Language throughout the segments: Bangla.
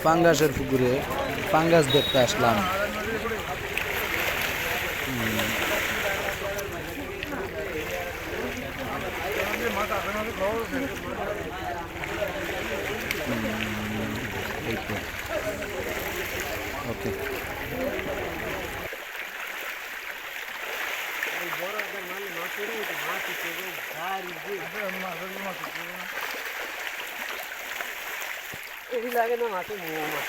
পাঙ্গাসের পুকুরে পাঙ্গাস দেখতে আসলাম। এই তো ওকে। লাগে না মাছে মাছ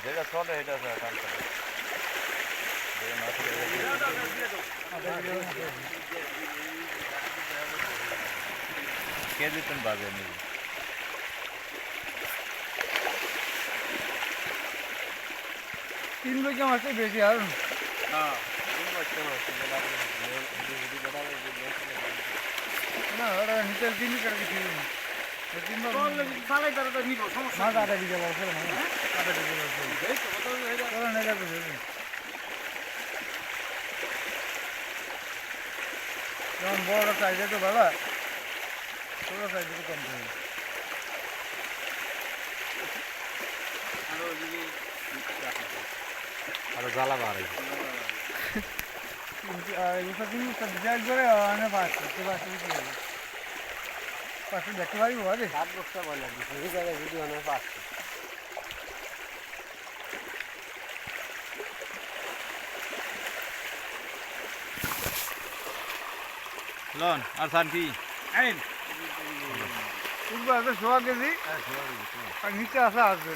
যেটা চলে এটা কেজি তুমি বাজে নিবি তিন বছর মাসে বেশি আর না ওরা নিচে তিন করে কিছু মাছ আধা বিঘা বছর আধা বিঘা বছর যেমন বড় সাইজে তো ভালো ছোটো সাইজে তো কম থাকে আরো জ্বালা বাড়াই পাশে দেখতে পারি বলে সাত বস্তা বলে সেই জায়গায় ভিডিও অনেক পাচ্ছে লন আর সান কি উঠবো আছে 100 কেজি আর নিচে আসা আসবে